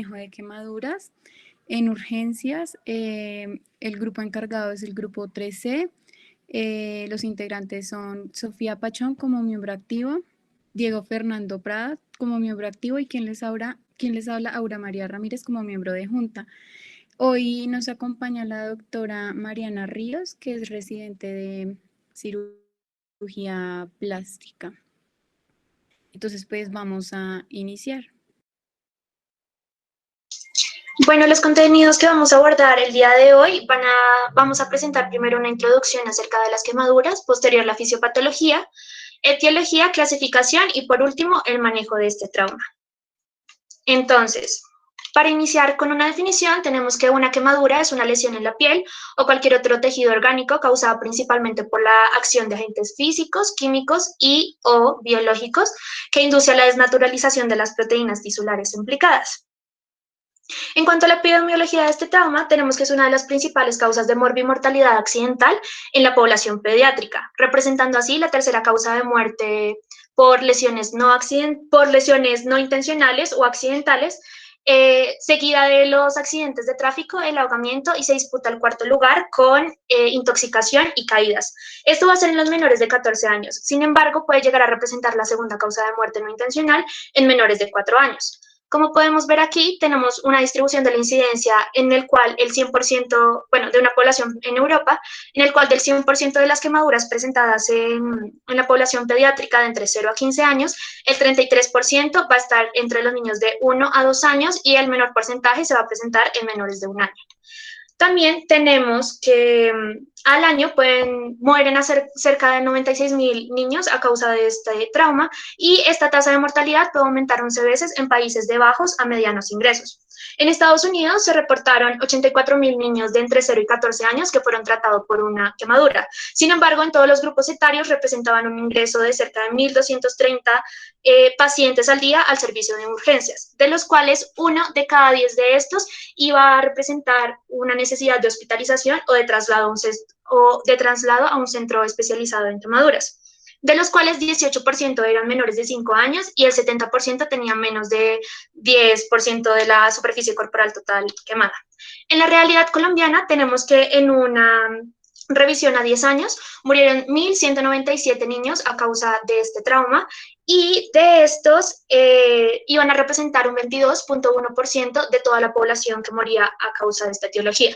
de quemaduras en urgencias. El grupo encargado es el grupo 3C. Los integrantes son Sofía Pachón como miembro activo, Diego Fernando Prada como miembro activo y quien les habla Aura María Ramírez como miembro de junta. Hoy nos acompaña la doctora Mariana Ríos, que es residente de cirugía plástica. Entonces, pues vamos a iniciar. Bueno, los contenidos que vamos a abordar el día de hoy vamos a presentar primero una introducción acerca de las quemaduras, posterior la fisiopatología, etiología, clasificación y por último el manejo de este trauma. Entonces, para iniciar con una definición, tenemos que una quemadura es una lesión en la piel o cualquier otro tejido orgánico causada principalmente por la acción de agentes físicos, químicos y o biológicos que induce a la desnaturalización de las proteínas tisulares implicadas. En cuanto a la epidemiología de este trauma, tenemos que es una de las principales causas de morbimortalidad accidental en la población pediátrica, representando así la tercera causa de muerte por lesiones no intencionales o accidentales, seguida de los accidentes de tráfico, el ahogamiento y se disputa el cuarto lugar con intoxicación y caídas. Esto va a ser en los menores de 14 años. Sin embargo, puede llegar a representar la segunda causa de muerte no intencional en menores de 4 años. Como podemos ver aquí, tenemos una distribución de la incidencia en el cual el 100%, de una población en Europa, en el cual del 100% de las quemaduras presentadas en la población pediátrica de entre 0 a 15 años, el 33% va a estar entre los niños de 1 a 2 años y el menor porcentaje se va a presentar en menores de 1 año. También tenemos que al año mueren cerca de 96.000 niños a causa de este trauma y esta tasa de mortalidad puede aumentar 11 veces en países de bajos a medianos ingresos. En Estados Unidos se reportaron 84.000 niños de entre 0 y 14 años que fueron tratados por una quemadura. Sin embargo, en todos los grupos etarios representaban un ingreso de cerca de 1.230 pacientes al día al servicio de urgencias, de los cuales 1 de cada 10 de estos iba a representar una necesidad de hospitalización o de traslado a un centro especializado en quemaduras, de los cuales 18% eran menores de 5 años y el 70% tenían menos de 10% de la superficie corporal total quemada. En la realidad colombiana tenemos que en una revisión a 10 años murieron 1.197 niños a causa de este trauma y de estos iban a representar un 22.1% de toda la población que moría a causa de esta etiología.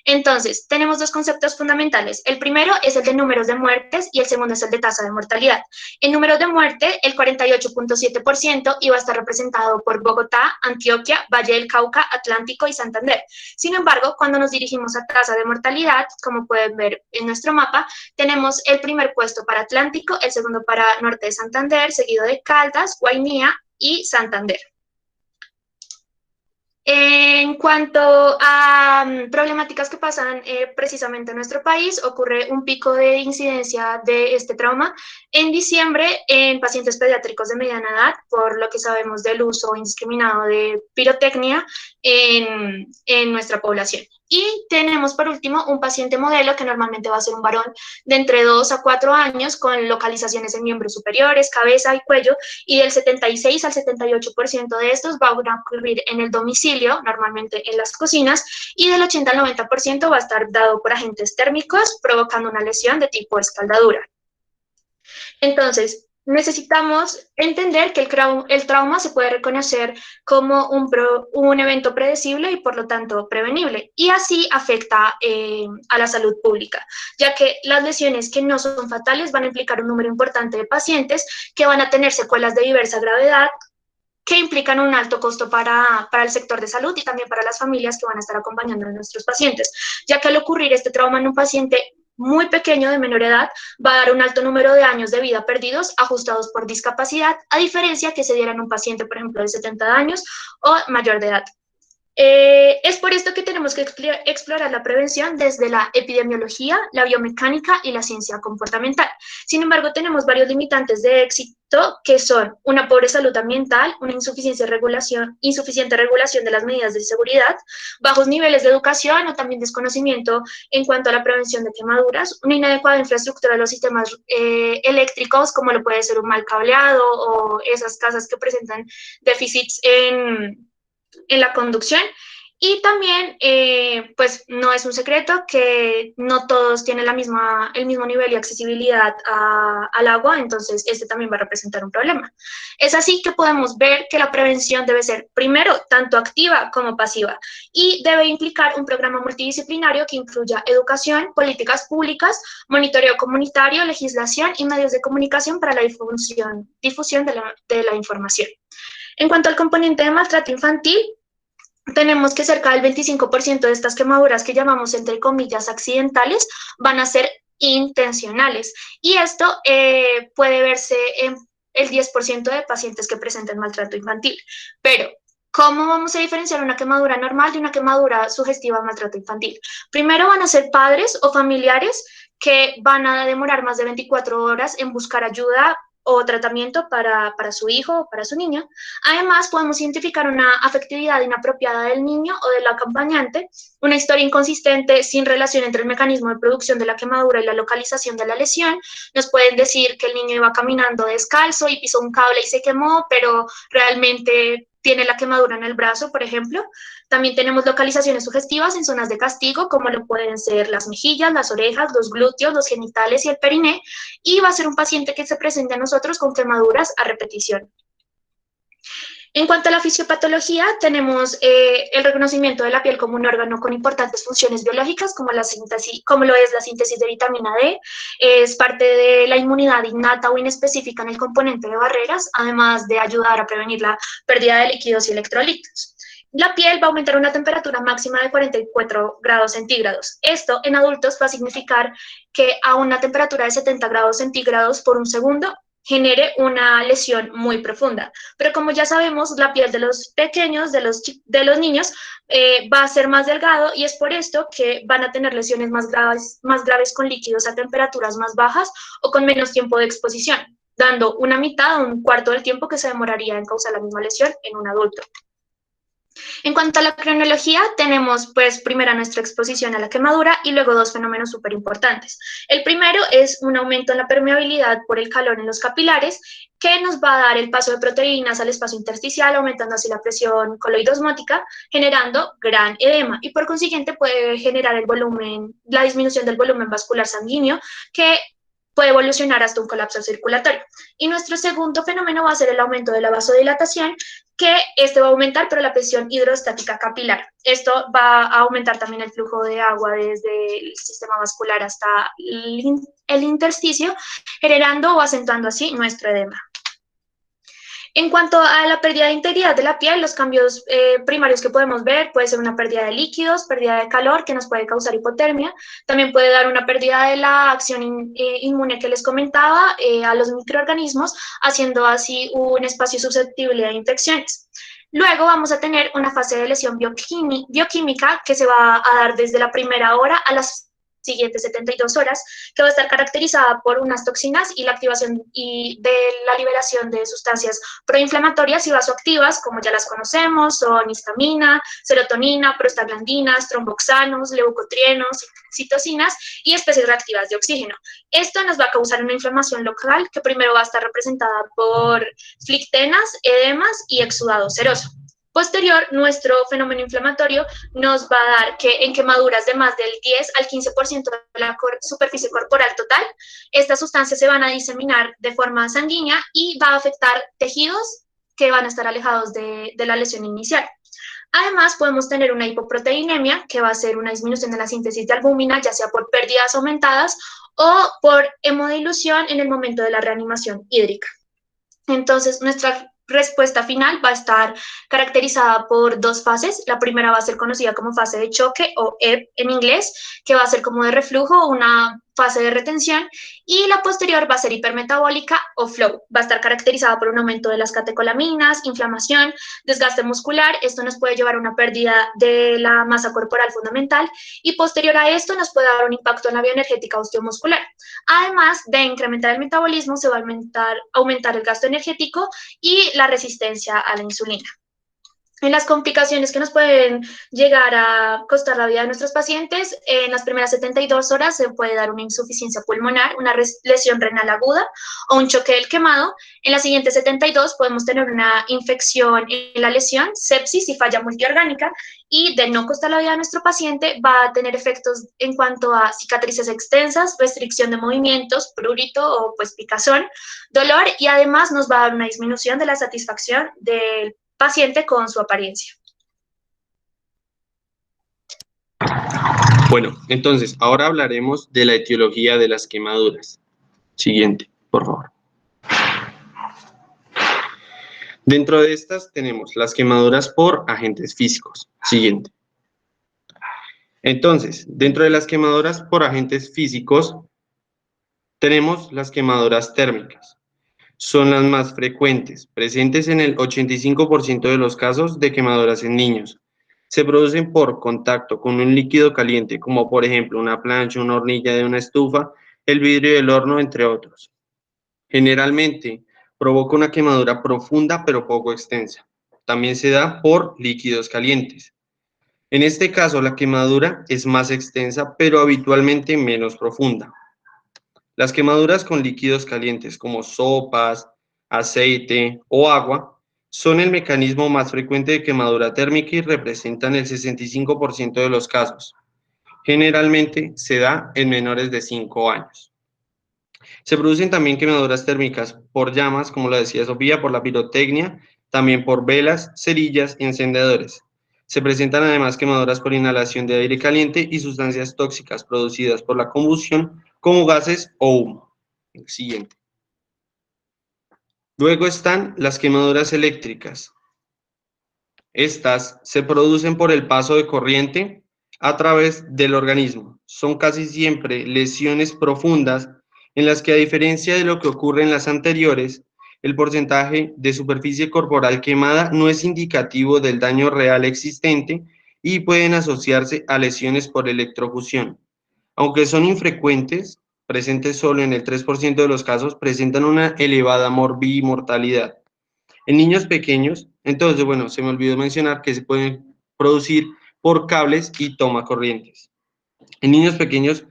Entonces, tenemos dos conceptos fundamentales. El primero es el de números de muertes y el segundo es el de tasa de mortalidad. En números de muerte, el 48.7% iba a estar representado por Bogotá, Antioquia, Valle del Cauca, Atlántico y Santander. Sin embargo, cuando nos dirigimos a tasa de mortalidad, como pueden ver en nuestro mapa, tenemos el primer puesto para Atlántico, el segundo para Norte de Santander, seguido de Caldas, Guainía y Santander. En cuanto a problemáticas que pasan precisamente en nuestro país, ocurre un pico de incidencia de este trauma en diciembre en pacientes pediátricos de mediana edad, por lo que sabemos del uso indiscriminado de pirotecnia en nuestra población. Y tenemos por último un paciente modelo que normalmente va a ser un varón de entre 2 a 4 años con localizaciones en miembros superiores, cabeza y cuello, y del 76 al 78% de estos va a ocurrir en el domicilio, normalmente en las cocinas, y del 80 al 90% va a estar dado por agentes térmicos, provocando una lesión de tipo escaldadura. Entonces, necesitamos entender que el trauma se puede reconocer como un evento predecible y por lo tanto prevenible, y así afecta a la salud pública, ya que las lesiones que no son fatales van a implicar un número importante de pacientes que van a tener secuelas de diversa gravedad, que implican un alto costo para el sector de salud y también para las familias que van a estar acompañando a nuestros pacientes, ya que al ocurrir este trauma en un paciente muy pequeño de menor edad va a dar un alto número de años de vida perdidos ajustados por discapacidad, a diferencia que se diera en un paciente, por ejemplo, de 70 años o mayor de edad. Es por esto que tenemos que explorar la prevención desde la epidemiología, la biomecánica y la ciencia comportamental. Sin embargo, tenemos varios limitantes de éxito que son una pobre salud ambiental, una insuficiente regulación de las medidas de seguridad, bajos niveles de educación o también desconocimiento en cuanto a la prevención de quemaduras, una inadecuada infraestructura de los sistemas eléctricos, como lo puede ser un mal cableado o esas casas que presentan déficits en la conducción. Y también, pues no es un secreto que no todos tienen el mismo nivel de accesibilidad al agua, entonces este también va a representar un problema. Es así que podemos ver que la prevención debe ser, primero, tanto activa como pasiva, y debe implicar un programa multidisciplinario que incluya educación, políticas públicas, monitoreo comunitario, legislación y medios de comunicación para la difusión de la información. En cuanto al componente de maltrato infantil, tenemos que cerca del 25% de estas quemaduras que llamamos entre comillas accidentales van a ser intencionales, y esto puede verse en el 10% de pacientes que presenten maltrato infantil. Pero, ¿cómo vamos a diferenciar una quemadura normal de una quemadura sugestiva de maltrato infantil? Primero van a ser padres o familiares que van a demorar más de 24 horas en buscar ayuda o tratamiento para su hijo o para su niño. Además, podemos identificar una afectividad inapropiada del niño o del acompañante, una historia inconsistente sin relación entre el mecanismo de producción de la quemadura y la localización de la lesión. Nos pueden decir que el niño iba caminando descalzo y pisó un cable y se quemó, pero realmente tiene la quemadura en el brazo, por ejemplo. También tenemos localizaciones sugestivas en zonas de castigo, como lo pueden ser las mejillas, las orejas, los glúteos, los genitales y el periné, y va a ser un paciente que se presente a nosotros con quemaduras a repetición. En cuanto a la fisiopatología, tenemos el reconocimiento de la piel como un órgano con importantes funciones biológicas, como lo es la síntesis de vitamina D, es parte de la inmunidad innata o inespecífica en el componente de barreras, además de ayudar a prevenir la pérdida de líquidos y electrolitos. La piel va a aumentar a una temperatura máxima de 44 grados centígrados. Esto en adultos va a significar que a una temperatura de 70 grados centígrados por un segundo genere una lesión muy profunda. Pero como ya sabemos, la piel de los pequeños, de los niños, va a ser más delgado, y es por esto que van a tener lesiones más graves con líquidos a temperaturas más bajas o con menos tiempo de exposición, dando una mitad o un cuarto del tiempo que se demoraría en causar la misma lesión en un adulto. En cuanto a la cronología, tenemos pues primero nuestra exposición a la quemadura y luego dos fenómenos súper importantes. El primero es un aumento en la permeabilidad por el calor en los capilares, que nos va a dar el paso de proteínas al espacio intersticial, aumentando así la presión coloidosmótica, generando gran edema, y por consiguiente puede generar la disminución del volumen vascular sanguíneo, que puede evolucionar hasta un colapso circulatorio. Y nuestro segundo fenómeno va a ser el aumento de la vasodilatación, que este va a aumentar, pero la presión hidrostática capilar. Esto va a aumentar también el flujo de agua desde el sistema vascular hasta el intersticio, generando o acentuando así nuestro edema. En cuanto a la pérdida de integridad de la piel, los cambios primarios que podemos ver puede ser una pérdida de líquidos, pérdida de calor, que nos puede causar hipotermia. También puede dar una pérdida de la acción inmune que les comentaba a los microorganismos, haciendo así un espacio susceptible a infecciones. Luego vamos a tener una fase de lesión bioquímica que se va a dar desde la primera hora a las siguientes 72 horas, que va a estar caracterizada por unas toxinas y la activación y de la liberación de sustancias proinflamatorias y vasoactivas, como ya las conocemos, son histamina, serotonina, prostaglandinas, tromboxanos, leucotrienos, citocinas y especies reactivas de oxígeno. Esto nos va a causar una inflamación local que primero va a estar representada por flictenas, edemas y exudado seroso. Posterior, nuestro fenómeno inflamatorio nos va a dar que en quemaduras de más del 10 al 15% de la superficie corporal total, estas sustancias se van a diseminar de forma sanguínea y va a afectar tejidos que van a estar alejados de la lesión inicial. Además, podemos tener una hipoproteinemia, que va a ser una disminución de la síntesis de albúmina, ya sea por pérdidas aumentadas o por hemodilución en el momento de la reanimación hídrica. Entonces, nuestra respuesta final va a estar caracterizada por dos fases. La primera va a ser conocida como fase de choque, o ebb en inglés, que va a ser como de reflujo, una fase de retención, y la posterior va a ser hipermetabólica o flow. Va a estar caracterizada por un aumento de las catecolaminas, inflamación, desgaste muscular. Esto nos puede llevar a una pérdida de la masa corporal fundamental, y posterior a esto nos puede dar un impacto en la bioenergética osteomuscular. Además de incrementar el metabolismo, se va a aumentar el gasto energético y la resistencia a la insulina. En las complicaciones que nos pueden llegar a costar la vida de nuestros pacientes, en las primeras 72 horas se puede dar una insuficiencia pulmonar, una lesión renal aguda o un choque del quemado. En las siguientes 72 podemos tener una infección en la lesión, sepsis y falla multiorgánica, y de no costar la vida de nuestro paciente va a tener efectos en cuanto a cicatrices extensas, restricción de movimientos, prurito o pues picazón, dolor, y además nos va a dar una disminución de la satisfacción del paciente con su apariencia. Bueno, entonces, ahora hablaremos de la etiología de las quemaduras. Siguiente, por favor. Dentro de estas tenemos las quemaduras por agentes físicos. Siguiente. Entonces, dentro de las quemaduras por agentes físicos, tenemos las quemaduras térmicas. Son las más frecuentes, presentes en el 85% de los casos de quemaduras en niños. Se producen por contacto con un líquido caliente, como por ejemplo una plancha, una hornilla de una estufa, el vidrio del horno, entre otros. Generalmente provoca una quemadura profunda pero poco extensa. También se da por líquidos calientes. En este caso, la quemadura es más extensa, pero habitualmente menos profunda. Las quemaduras con líquidos calientes como sopas, aceite o agua son el mecanismo más frecuente de quemadura térmica y representan el 65% de los casos. Generalmente se da en menores de 5 años. Se producen también quemaduras térmicas por llamas, como lo decía Sofía, por la pirotecnia, también por velas, cerillas y encendedores. Se presentan además quemaduras por inhalación de aire caliente y sustancias tóxicas producidas por la combustión, como gases o humo. Siguiente. Luego están las quemaduras eléctricas. Estas se producen por el paso de corriente a través del organismo. Son casi siempre lesiones profundas en las que, a diferencia de lo que ocurre en las anteriores, el porcentaje de superficie corporal quemada no es indicativo del daño real existente y pueden asociarse a lesiones por electrofusión. Aunque son infrecuentes, presentes solo en el 3% de los casos, presentan una elevada mortalidad. En niños pequeños, entonces, bueno, se me olvidó mencionar que se pueden producir por cables y tomacorrientes. En niños pequeños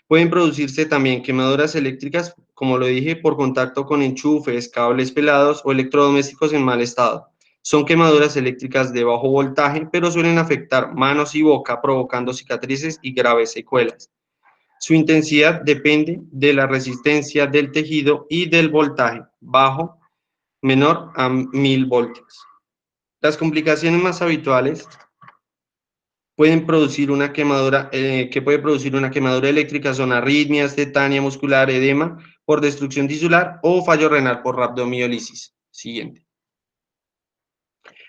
pueden producirse también quemaduras eléctricas, como lo dije, por contacto con enchufes, cables pelados o electrodomésticos en mal estado. Son quemaduras eléctricas de bajo voltaje, pero suelen afectar manos y boca, provocando cicatrices y graves secuelas. Su intensidad depende de la resistencia del tejido y del voltaje bajo, menor a 1000 voltios. Las complicaciones más habituales pueden producir una quemadura, que puede producir una quemadura eléctrica son arritmias, tetania muscular, edema por destrucción tisular o fallo renal por rabdomiólisis. Siguiente.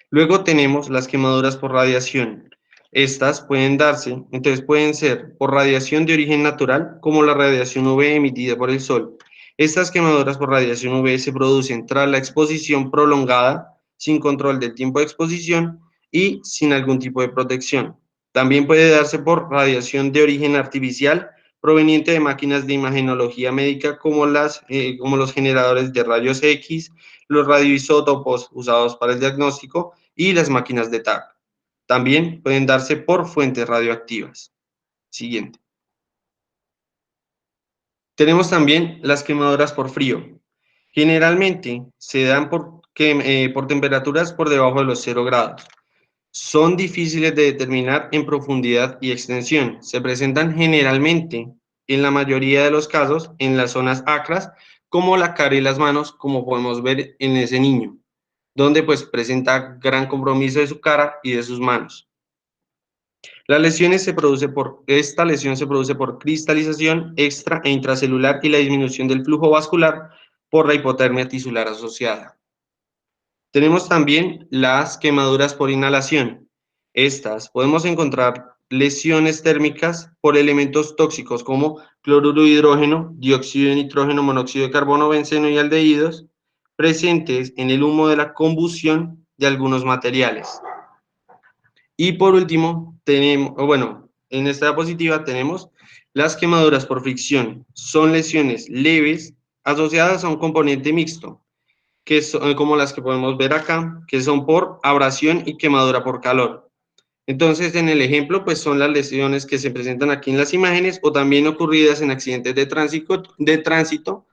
Luego tenemos las quemaduras por radiación. Estas pueden darse, entonces pueden ser por radiación de origen natural, como la radiación UV emitida por el sol. Estas quemaduras por radiación UV se producen tras la exposición prolongada, sin control del tiempo de exposición y sin algún tipo de protección. También puede darse por radiación de origen artificial, proveniente de máquinas de imagenología médica como los generadores de rayos X, los radioisótopos usados para el diagnóstico y las máquinas de TAC. También pueden darse por fuentes radioactivas. Siguiente. Tenemos también las quemaduras por frío. Generalmente se dan por temperaturas por debajo de los 0 grados. Son difíciles de determinar en profundidad y extensión. Se presentan generalmente, en la mayoría de los casos, en las zonas acras, como la cara y las manos, como podemos ver en ese niño, donde pues presenta gran compromiso de su cara y de sus manos. Esta lesión se produce por cristalización extra e intracelular y la disminución del flujo vascular por la hipotermia tisular asociada. Tenemos también las quemaduras por inhalación. Estas podemos encontrar lesiones térmicas por elementos tóxicos como cloruro de hidrógeno, dióxido de nitrógeno, monóxido de carbono, benceno y aldehídos, presentes en el humo de la combustión de algunos materiales. Y por último, en esta diapositiva tenemos las quemaduras por fricción. Son lesiones leves asociadas a un componente mixto. que son como las que podemos ver acá, que son por abrasión y quemadura por calor. Entonces, en el ejemplo, pues son las lesiones que se presentan aquí en las imágenes o también ocurridas en accidentes de tránsito,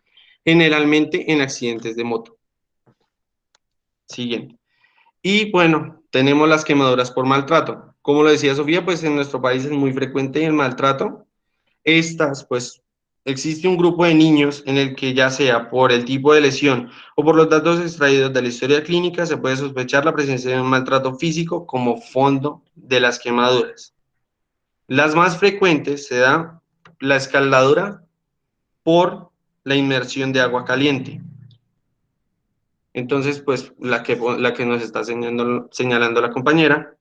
generalmente en accidentes de moto. Siguiente. Y bueno, tenemos las quemaduras por maltrato. Como lo decía Sofía, pues en nuestro país es muy frecuente el maltrato. Estas, pues, existe un grupo de niños en el que ya sea por el tipo de lesión o por los datos extraídos de la historia clínica, se puede sospechar la presencia de un maltrato físico como fondo de las quemaduras. Las más frecuentes se da la escaldadura por la inmersión de agua caliente. Entonces, pues, la que nos está señalando la compañera.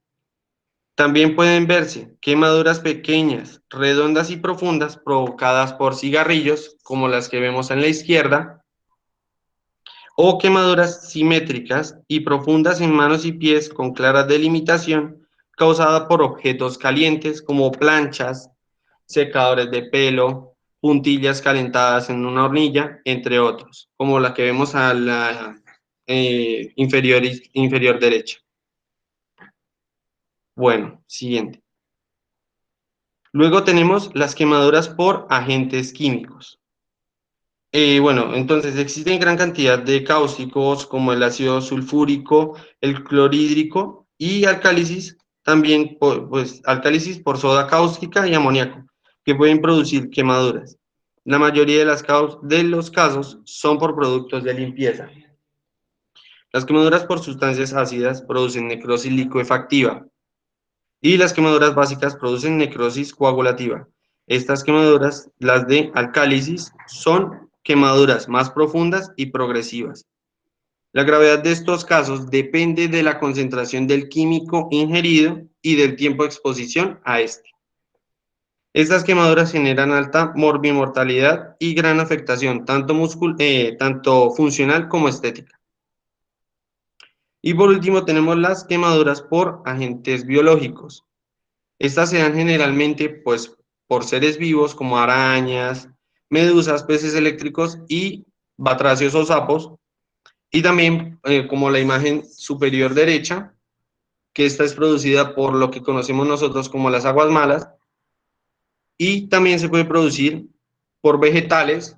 También pueden verse quemaduras pequeñas, redondas y profundas provocadas por cigarrillos, como las que vemos en la izquierda, o quemaduras simétricas y profundas en manos y pies con clara delimitación causada por objetos calientes como planchas, secadores de pelo, puntillas calentadas en una hornilla, entre otros, como la que vemos a la inferior derecha. Bueno, siguiente. Luego tenemos las quemaduras por agentes químicos. Bueno, entonces existen gran cantidad de cáusticos como el ácido sulfúrico, el clorhídrico y alcálisis, también pues alcálisis por soda cáustica y amoníaco, que pueden producir quemaduras. La mayoría de los casos son por productos de limpieza. Las quemaduras por sustancias ácidas producen necrosis licuefactiva, y las quemaduras básicas producen necrosis coagulativa. Estas quemaduras, las de alcálisis, son quemaduras más profundas y progresivas. La gravedad de estos casos depende de la concentración del químico ingerido y del tiempo de exposición a este. Estas quemaduras generan alta morbimortalidad y gran afectación, tanto funcional como estética. Y por último tenemos las quemaduras por agentes biológicos. Estas se dan generalmente pues, por seres vivos como arañas, medusas, peces eléctricos y batracios o sapos. Y también como la imagen superior derecha, que esta es producida por lo que conocemos nosotros como las aguas malas. Y también se puede producir por vegetales,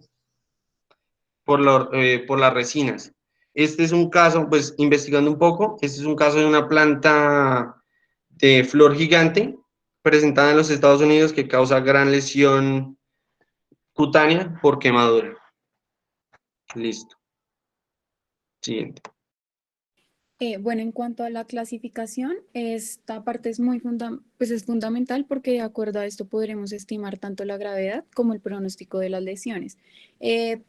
por las resinas. Este es un caso, pues investigando un poco, este es un caso de una planta de flor gigante presentada en los Estados Unidos que causa gran lesión cutánea por quemadura. Listo. Siguiente. Bueno, en cuanto a la clasificación, esta parte es pues es fundamental porque de acuerdo a esto podremos estimar tanto la gravedad como el pronóstico de las lesiones.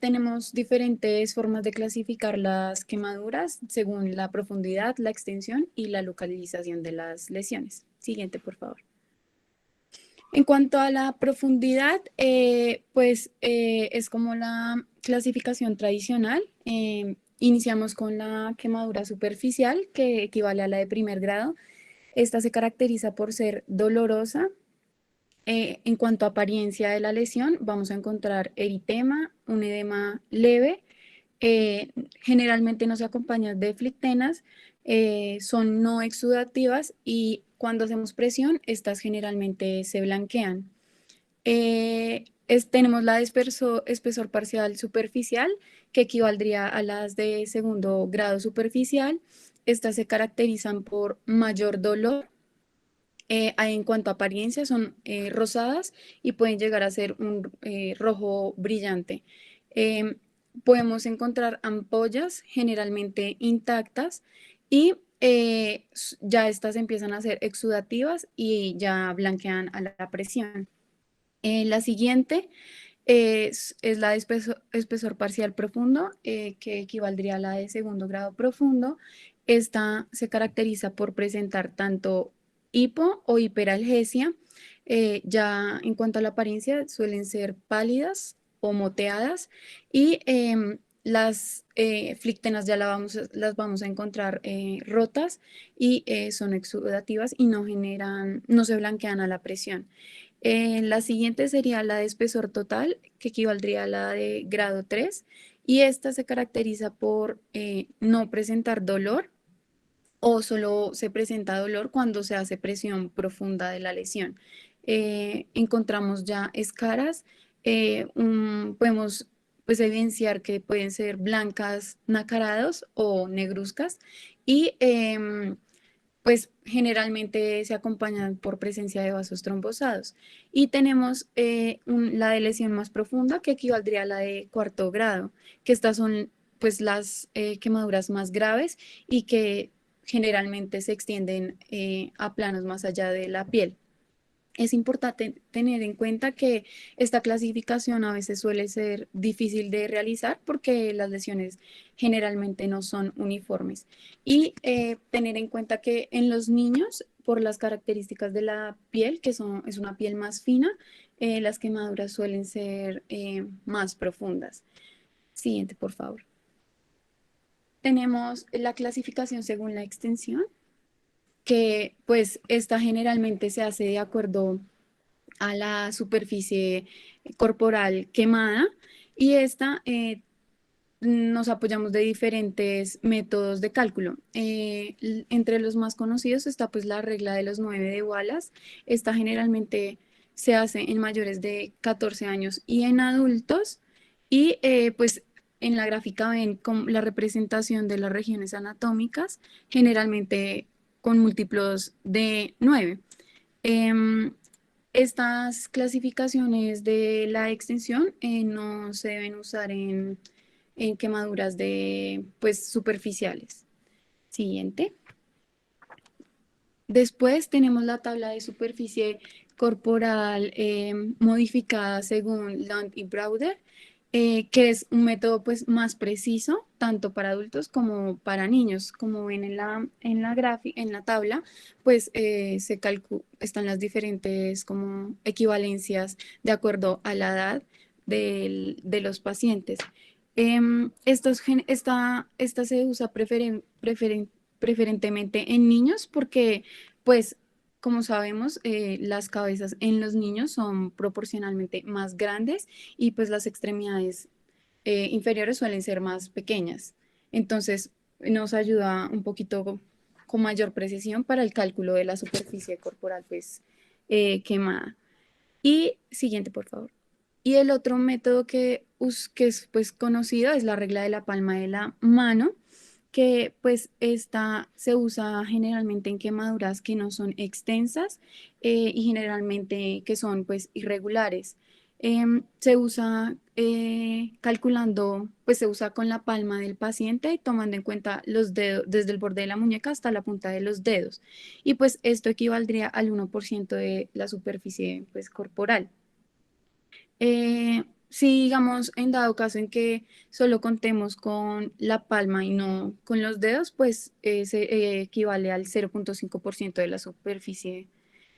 Tenemos diferentes formas de clasificar las quemaduras según la profundidad, la extensión y la localización de las lesiones. Siguiente, por favor. En cuanto a la profundidad, pues es como la clasificación tradicional. Iniciamos con la quemadura superficial, que equivale a la de primer grado. Esta se caracteriza por ser dolorosa. En cuanto a apariencia de la lesión, vamos a encontrar eritema, un edema leve. Generalmente no se acompañan de flictenas, son no exudativas y cuando hacemos presión, estas generalmente se blanquean. Tenemos la de espesor parcial superficial, que equivaldría a las de segundo grado superficial. Estas se caracterizan por mayor dolor. En cuanto a apariencia, son rosadas y pueden llegar a ser un rojo brillante. Podemos encontrar ampollas generalmente intactas y ya estas empiezan a ser exudativas y ya blanquean a la presión. La siguiente es la de espesor parcial profundo, que equivaldría a la de segundo grado profundo. Esta se caracteriza por presentar tanto hipo o hiperalgesia. Ya en cuanto a la apariencia, suelen ser pálidas o moteadas y las flictenas ya las vamos a encontrar rotas y son exudativas y no se blanquean a la presión. La siguiente sería la de espesor total, que equivaldría a la de grado 3 y esta se caracteriza por no presentar dolor o solo se presenta dolor cuando se hace presión profunda de la lesión. Encontramos ya escaras, podemos pues evidenciar que pueden ser blancas, nacarados o negruzcas y pues generalmente se acompañan por presencia de vasos trombosados. Y tenemos la de lesión más profunda, que equivaldría a la de cuarto grado, que estas son pues las quemaduras más graves y que generalmente se extienden a planos más allá de la piel. Es importante tener en cuenta que esta clasificación a veces suele ser difícil de realizar porque las lesiones generalmente no son uniformes. Y tener en cuenta que en los niños, por las características de la piel, es una piel más fina, las quemaduras suelen ser más profundas. Siguiente, por favor. Tenemos la clasificación según la extensión, que pues esta generalmente se hace de acuerdo a la superficie corporal quemada y esta nos apoyamos de diferentes métodos de cálculo. Entre los más conocidos está pues la regla de los 9 de Wallace. Esta generalmente se hace en mayores de 14 años y en adultos y pues en la gráfica ven con la representación de las regiones anatómicas, generalmente con múltiplos de 9. Estas clasificaciones de la extensión no se deben usar en quemaduras de, pues, superficiales. Siguiente. Después tenemos la tabla de superficie corporal modificada según Lund y Browder, que es un método pues, más preciso, tanto para adultos como para niños. Como ven en la tabla, pues están las diferentes como equivalencias de acuerdo a la edad de los pacientes. Esta se usa preferentemente en niños porque, pues, como sabemos, las cabezas en los niños son proporcionalmente más grandes y pues las extremidades inferiores suelen ser más pequeñas. Entonces, nos ayuda un poquito con mayor precisión para el cálculo de la superficie corporal, pues, quemada. Y siguiente, por favor. Y el otro método que es pues conocido es la regla de la palma de la mano, que pues esta se usa generalmente en quemaduras que no son extensas y generalmente que son pues irregulares. Se usa calculando, pues se usa con la palma del paciente tomando en cuenta los dedos, desde el borde de la muñeca hasta la punta de los dedos. Y pues esto equivaldría al 1% de la superficie pues corporal. Si digamos, en dado caso en que solo contemos con la palma y no con los dedos, pues se equivale al 0,5% de la superficie.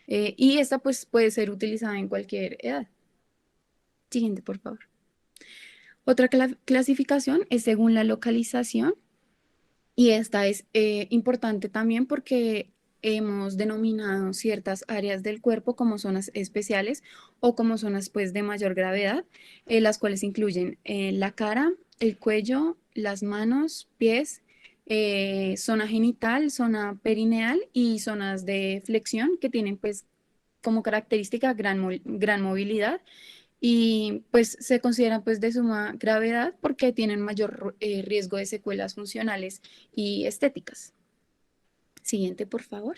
Y esta pues puede ser utilizada en cualquier edad. Siguiente, por favor. Otra clasificación es según la localización. Y esta es importante también porque hemos denominado ciertas áreas del cuerpo como zonas especiales o como zonas pues de mayor gravedad, las cuales incluyen la cara, el cuello, las manos, pies, zona genital, zona perineal y zonas de flexión que tienen pues como característica gran movilidad y pues se consideran pues de suma gravedad porque tienen mayor riesgo de secuelas funcionales y estéticas. Siguiente, por favor.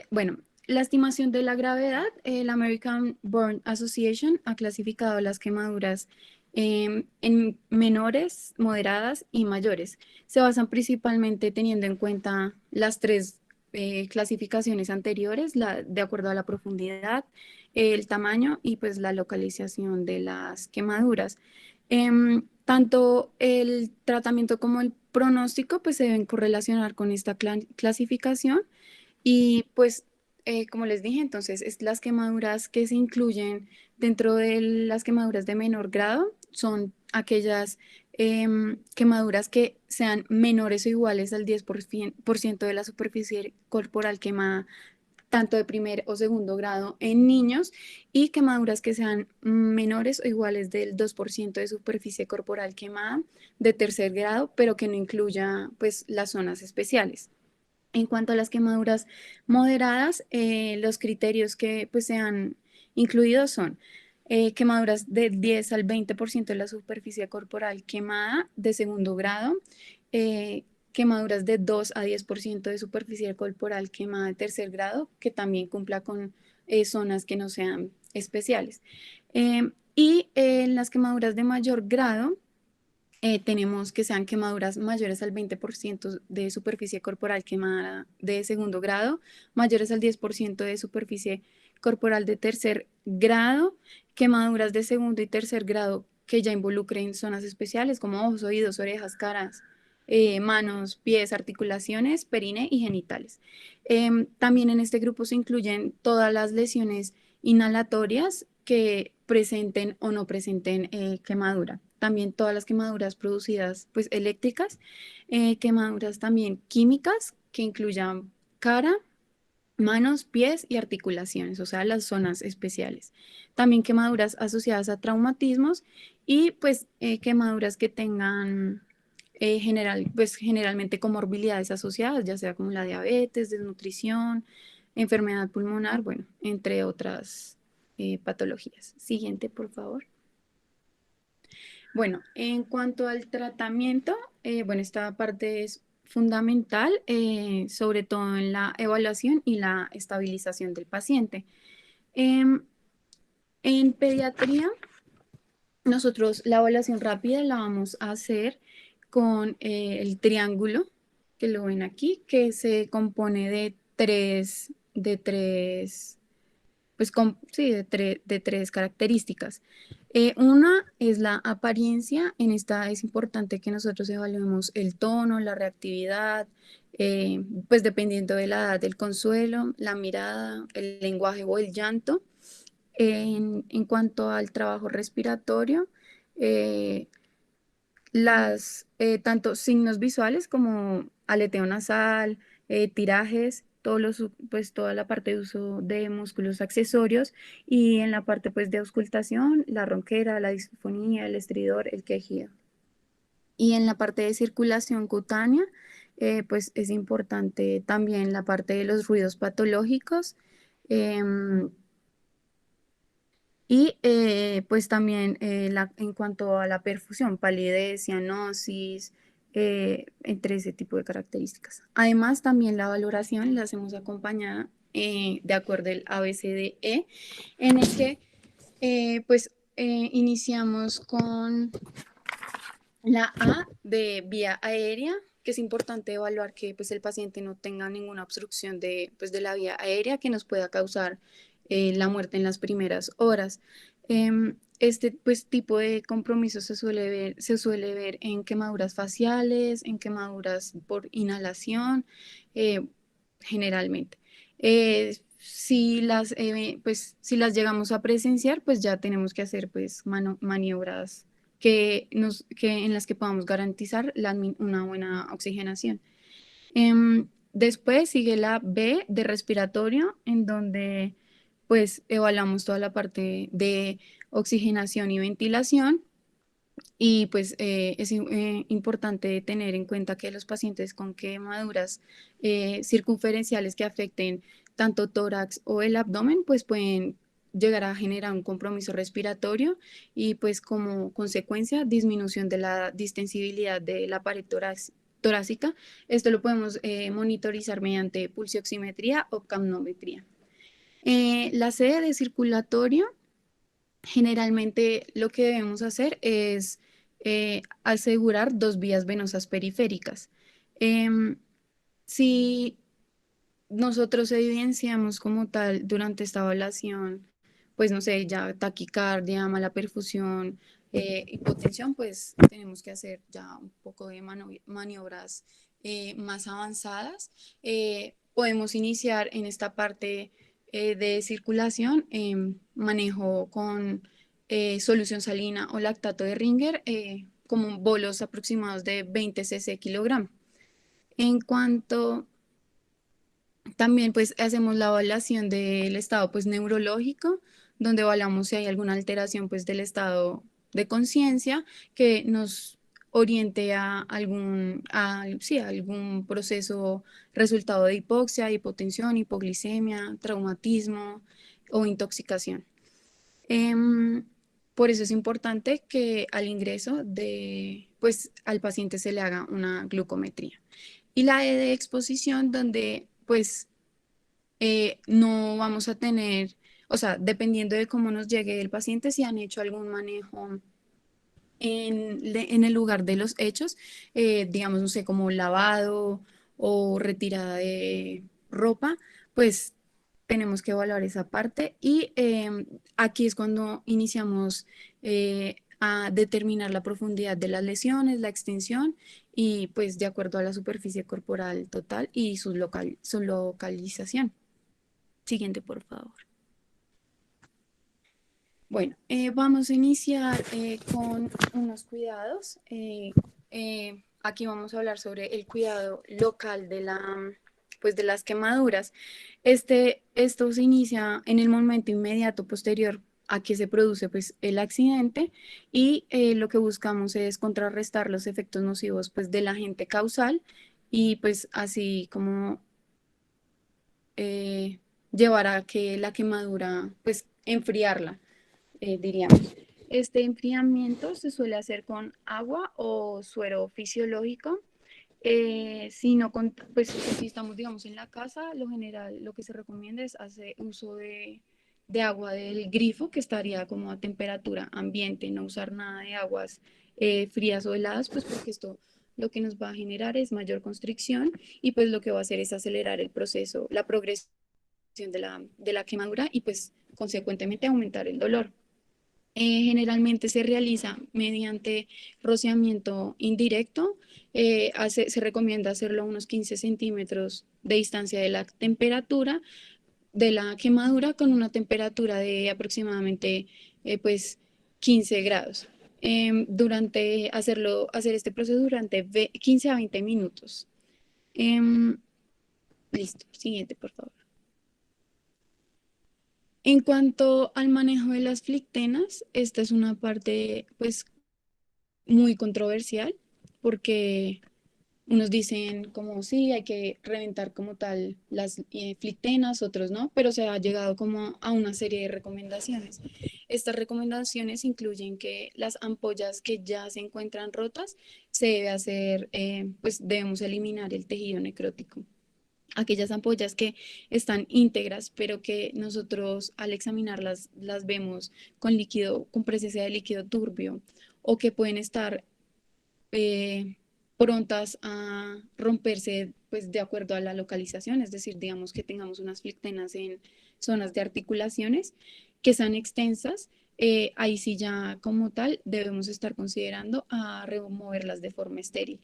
Bueno, la estimación de la gravedad, la American Burn Association ha clasificado las quemaduras en menores, moderadas y mayores. Se basan principalmente teniendo en cuenta las tres clasificaciones anteriores, de acuerdo a la profundidad, el tamaño y pues la localización de las quemaduras. Tanto el tratamiento como el pronóstico pues se deben correlacionar con esta clasificación y pues, como les dije, entonces, las quemaduras que se incluyen dentro de las quemaduras de menor grado son aquellas quemaduras que sean menores o iguales al 10% de la superficie corporal quemada tanto de primer o segundo grado en niños, y quemaduras que sean menores o iguales del 2% de superficie corporal quemada de tercer grado, pero que no incluya pues las zonas especiales. En cuanto a las quemaduras moderadas, los criterios que pues se han incluido son quemaduras del 10 al 20% de la superficie corporal quemada de segundo grado, quemaduras de 2 a 10% de superficie corporal quemada de tercer grado, que también cumpla con zonas que no sean especiales. Y en las quemaduras de mayor grado, tenemos que sean quemaduras mayores al 20% de superficie corporal quemada de segundo grado, mayores al 10% de superficie corporal de tercer grado, quemaduras de segundo y tercer grado que ya involucren zonas especiales como ojos, oídos, orejas, caras, manos, pies, articulaciones, perine y genitales. También en este grupo se incluyen todas las lesiones inhalatorias que presenten o no presenten quemadura. También todas las quemaduras producidas pues eléctricas, quemaduras también químicas que incluyan cara, manos, pies y articulaciones, o sea, las zonas especiales. También quemaduras asociadas a traumatismos y pues quemaduras que tengan pues, generalmente comorbilidades asociadas, ya sea como la diabetes, desnutrición, enfermedad pulmonar, bueno, entre otras patologías. Siguiente, por favor. Bueno, en cuanto al tratamiento, bueno, esta parte es fundamental, sobre todo en la evaluación y la estabilización del paciente. Em, en pediatría, nosotros la evaluación rápida la vamos a hacer con el triángulo, que lo ven aquí, que se compone de tres pues sí, de tres características. Una es la apariencia. En esta es importante que nosotros evaluemos el tono, la reactividad, pues dependiendo de la edad del consuelo, la mirada, el lenguaje o el llanto. En cuanto al trabajo respiratorio, eh, tanto signos visuales como aleteo nasal, tirajes, pues, toda la parte de uso de músculos accesorios, y en la parte pues de auscultación, la ronquera, la disfonía, el estridor, el quejido. Y en la parte de circulación cutánea, pues es importante también la parte de los ruidos patológicos. em, y pues también en cuanto a la perfusión, palidez, cianosis, entre ese tipo de características. Además, también la valoración la hacemos acompañada de acuerdo al ABCDE, en el que pues iniciamos con la A de vía aérea, que es importante evaluar que pues, el paciente no tenga ninguna obstrucción pues, de la vía aérea que nos pueda causar la muerte en las primeras horas. Este pues, tipo de compromiso se suele ver en quemaduras faciales, en quemaduras por inhalación, generalmente. Si las llegamos a presenciar, pues ya tenemos que hacer pues, maniobras en las que podamos garantizar una buena oxigenación. Después sigue la B de respiratorio, en donde pues evaluamos toda la parte de oxigenación y ventilación. Y pues es importante tener en cuenta que los pacientes con quemaduras circunferenciales que afecten tanto tórax o el abdomen, pues pueden llegar a generar un compromiso respiratorio y pues como consecuencia disminución de la distensibilidad de la pared torácica. Esto lo podemos monitorizar mediante pulsioximetría o capnometría. La C de circulatorio. Generalmente lo que debemos hacer es asegurar dos vías venosas periféricas. Si nosotros evidenciamos como tal durante esta evaluación, pues no sé, ya taquicardia, mala perfusión, hipotensión, pues tenemos que hacer ya un poco de maniobras más avanzadas. Podemos iniciar en esta parte de circulación, manejo con solución salina o lactato de Ringer, como bolos aproximados de 20 cc kilogramo. En cuanto También pues hacemos la evaluación del estado pues neurológico, donde evaluamos si hay alguna alteración pues del estado de conciencia que nos oriente a sí, a algún proceso resultado de hipoxia, hipotensión, hipoglicemia, traumatismo o intoxicación. Em, por eso es importante que al ingreso pues al paciente se le haga una glucometría. Y la E de exposición, donde pues no vamos a tener, o sea, dependiendo de cómo nos llegue el paciente, si han hecho algún manejo en el lugar de los hechos, digamos, no sé, como lavado o retirada de ropa, pues tenemos que evaluar esa parte y aquí es cuando iniciamos a determinar la profundidad de las lesiones, la extensión y pues de acuerdo a la superficie corporal total y su localización. Siguiente, por favor. Bueno, vamos a iniciar con unos cuidados. Aquí vamos a hablar sobre el cuidado local pues de las quemaduras. Esto se inicia en el momento inmediato posterior a que se produce pues, el accidente y lo que buscamos es contrarrestar los efectos nocivos pues, del agente causal y pues así como eh, llevar a que la quemadura, pues enfriarla diríamos. Este enfriamiento se suele hacer con agua o suero fisiológico. Si no, pues si estamos, digamos, en la casa, lo general, lo que se recomienda es hacer uso de agua del grifo, que estaría como a temperatura ambiente, no usar nada de aguas frías o heladas, pues porque esto lo que nos va a generar es mayor constricción y pues lo que va a hacer es acelerar el proceso, la progresión de la quemadura y pues consecuentemente aumentar el dolor. Generalmente se realiza mediante rociamiento indirecto. Se recomienda hacerlo a unos 15 centímetros de distancia de la temperatura de la quemadura con una temperatura de aproximadamente pues 15 grados. Hacer este proceso durante 15 a 20 minutos. Listo, siguiente, por favor. En cuanto al manejo de las flictenas, esta es una parte pues muy controversial porque unos dicen como sí, hay que reventar como tal las flictenas, otros no, pero se ha llegado como a una serie de recomendaciones. Estas recomendaciones incluyen que las ampollas que ya se encuentran rotas se debe hacer, pues debemos eliminar el tejido necrótico. Aquellas ampollas que están íntegras, pero que nosotros al examinarlas las vemos con líquido, con presencia de líquido turbio, o que pueden estar eh, prontas a romperse pues de acuerdo a la localización, es decir, digamos que tengamos unas flictenas en zonas de articulaciones que sean extensas, ahí sí ya como tal debemos estar considerando a removerlas de forma estéril.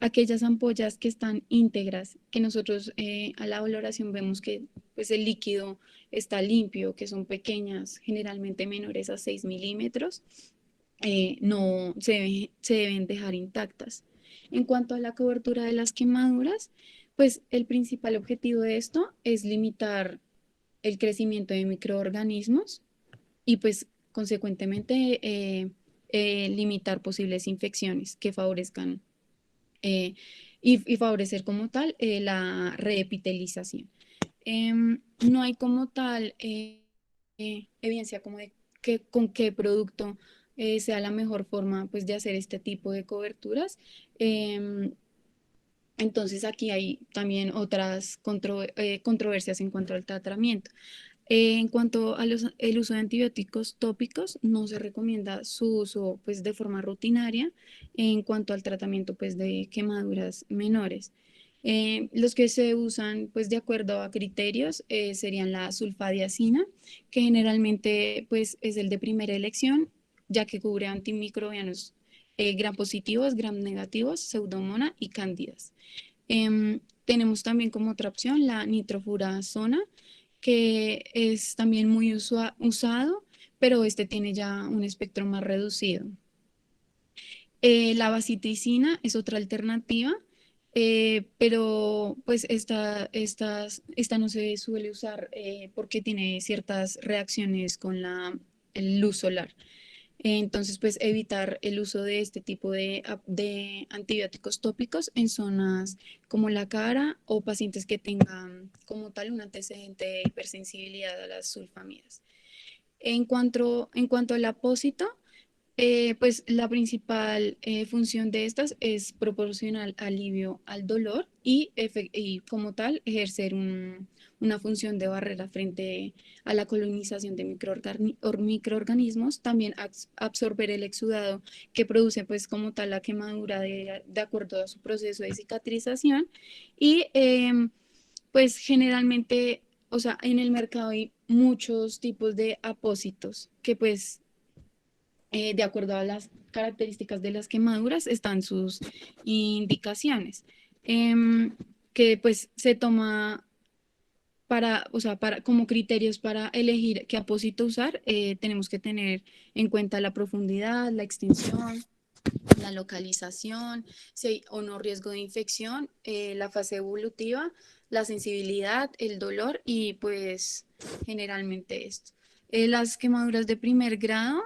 Aquellas ampollas que están íntegras, que nosotros a la valoración vemos que pues, el líquido está limpio, que son pequeñas, generalmente menores a 6 milímetros, no se deben dejar intactas. En cuanto a la cobertura de las quemaduras, pues el principal objetivo de esto es limitar el crecimiento de microorganismos y pues consecuentemente limitar posibles infecciones que favorezcan y favorecer como tal la reepitelización. No hay como tal evidencia como de que con qué producto sea la mejor forma pues, de hacer este tipo de coberturas. Entonces aquí hay también otras controversias en cuanto al tratamiento. En cuanto a el uso de antibióticos tópicos, no se recomienda su uso pues, de forma rutinaria en cuanto al tratamiento pues, de quemaduras menores. Los que se usan pues, de acuerdo a criterios serían la sulfadiazina, que generalmente pues, es el de primera elección, ya que cubre antimicrobianos gram positivos, gram negativos, pseudomonas y cándidas. Tenemos también como otra opción la nitrofurazona, que es también muy usado, pero este tiene ya un espectro más reducido. La bacitricina es otra alternativa pero pues esta no se suele usar porque tiene ciertas reacciones con el luz solar. Entonces, pues evitar el uso de este tipo de antibióticos tópicos en zonas como la cara o pacientes que tengan como tal un antecedente de hipersensibilidad a las sulfamidas. En cuanto al apósito, pues la principal función de estas es proporcionar alivio al dolor y como tal ejercer una función de barrera frente a la colonización de microorganismos, también absorber el exudado que produce pues como tal la quemadura de acuerdo a su proceso de cicatrización y pues generalmente, o sea, en el mercado hay muchos tipos de apósitos que pues de acuerdo a las características de las quemaduras, están sus indicaciones, em, que pues se toma para, o sea, como criterios para elegir qué apósito usar, tenemos que tener en cuenta la profundidad, la extensión, la localización, si hay o no riesgo de infección, la fase evolutiva, la sensibilidad, el dolor y pues generalmente esto. Las quemaduras de primer grado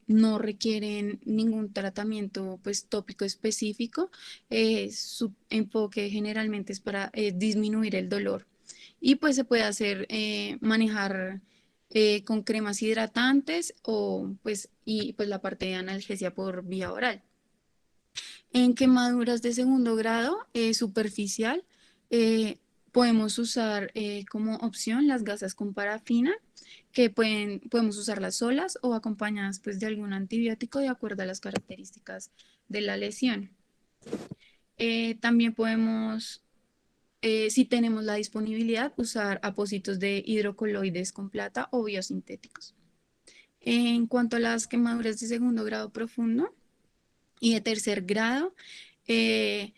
no requieren ningún tratamiento pues tópico específico. Su enfoque generalmente es para disminuir el dolor y pues se puede hacer manejar con cremas hidratantes o pues la parte de analgesia por vía oral. En quemaduras de segundo grado superficial, eh, podemos usar como opción las gasas con parafina, que podemos usarlas solas o acompañadas pues, de algún antibiótico de acuerdo a las características de la lesión. También podemos, si tenemos la disponibilidad, usar apósitos de hidrocoloides con plata o biosintéticos. En cuanto a las quemaduras de segundo grado profundo y de tercer grado, eh,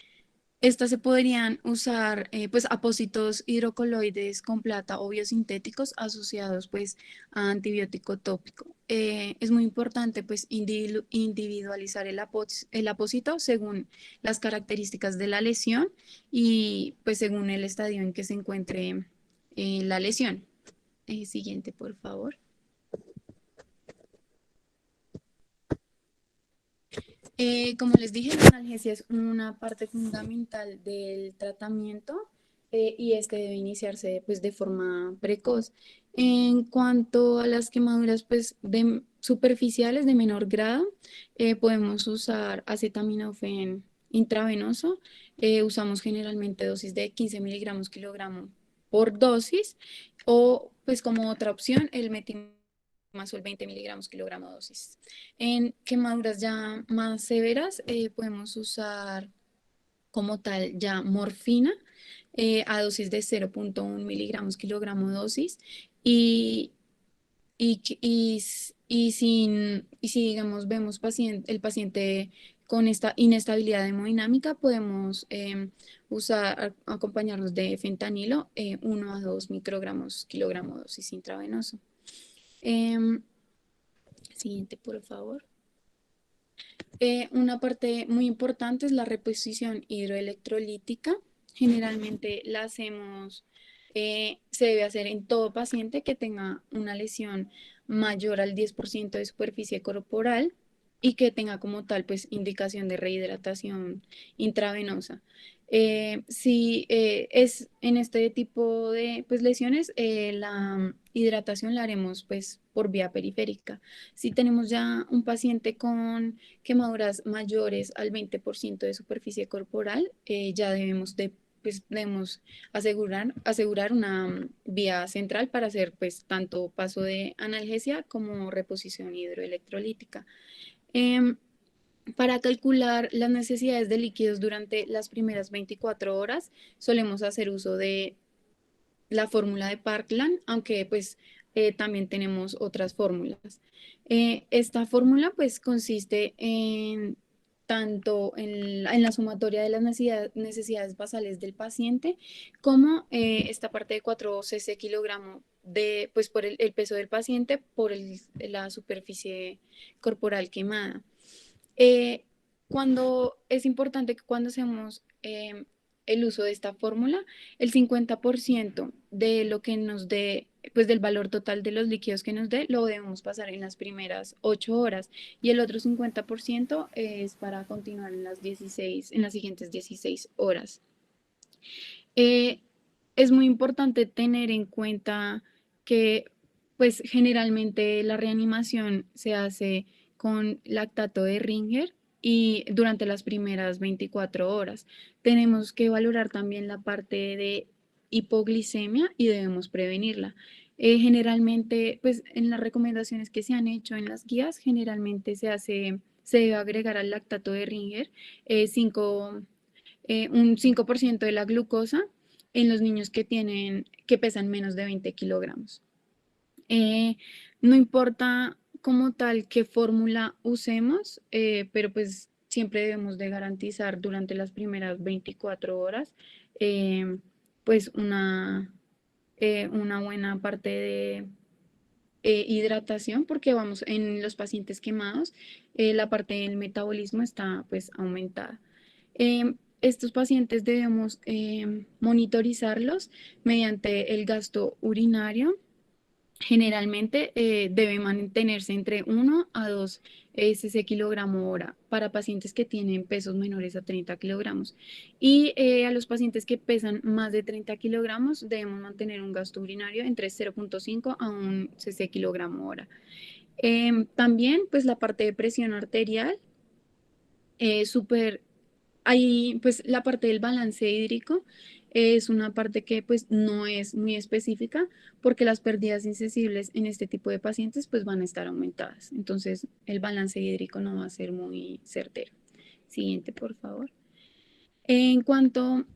estas se podrían usar, pues, apósitos hidrocoloides con plata o biosintéticos asociados, pues, a antibiótico tópico. Es muy importante, pues, individualizar el apósito según las características de la lesión y, pues, según el estadio en que se encuentre la lesión. Siguiente, por favor. Como les dije, la analgesia es una parte fundamental del tratamiento y este debe iniciarse pues, de forma precoz. En cuanto a las quemaduras pues, superficiales de menor grado, podemos usar acetaminofén intravenoso. Usamos generalmente dosis de 15 miligramos kilogramo por dosis o pues como otra opción el metimazol 20 miligramos kilogramo dosis. En quemaduras ya más severas podemos usar como tal ya morfina a dosis de 0,1 miligramos kilogramo dosis y, y si digamos vemos el paciente con esta inestabilidad hemodinámica, podemos acompañarnos de fentanilo 1 a 2 microgramos kilogramo dosis intravenoso. Siguiente, por favor. Una parte muy importante es la reposición hidroelectrolítica. Generalmente la hacemos, se debe hacer en todo paciente que tenga una lesión mayor al 10% de superficie corporal y que tenga como tal pues indicación de rehidratación intravenosa. Si es en este tipo de pues, lesiones, la hidratación la haremos pues por vía periférica. Si tenemos ya un paciente con quemaduras mayores al 20% de superficie corporal, ya debemos asegurar una vía central para hacer pues tanto paso de analgesia como reposición hidroelectrolítica. Em, para calcular las necesidades de líquidos durante las primeras 24 horas, solemos hacer uso de la fórmula de Parkland, aunque pues también tenemos otras fórmulas. Esta fórmula pues consiste en tanto en la sumatoria de las necesidades basales del paciente como esta parte de 4 cc kilogramo pues por el peso del paciente por la superficie corporal quemada. Cuando es importante que cuando hacemos el uso de esta fórmula, el 50% de lo que nos dé, pues del valor total de los líquidos que nos dé, lo debemos pasar en las primeras 8 horas y el otro 50% es para continuar en en las siguientes 16 horas. Es muy importante tener en cuenta que pues generalmente la reanimación se hace con lactato de Ringer y durante las primeras 24 horas. Tenemos que valorar también la parte de hipoglicemia y debemos prevenirla. Generalmente, pues en las recomendaciones que se han hecho en las guías, generalmente se debe agregar al lactato de Ringer eh, cinco- un 5% de la glucosa en los niños que pesan menos de 20 kilogramos. No importa como tal qué fórmula usemos, pero pues siempre debemos de garantizar durante las primeras 24 horas eh, pues una buena parte de hidratación porque vamos en los pacientes quemados, la parte del metabolismo está pues aumentada. Estos pacientes debemos monitorizarlos mediante el gasto urinario. Generalmente debe mantenerse entre 1 a 2 cc kilogramo hora para pacientes que tienen pesos menores a 30 kilogramos. Y a los pacientes que pesan más de 30 kilogramos debemos mantener un gasto urinario entre 0,5 a 1 cc kilogramo hora. También pues la parte de presión arterial, súper. Ahí, pues la parte del balance hídrico es una parte que pues no es muy específica porque las pérdidas insensibles en este tipo de pacientes pues van a estar aumentadas. Entonces el balance hídrico no va a ser muy certero. Siguiente, por favor. En cuanto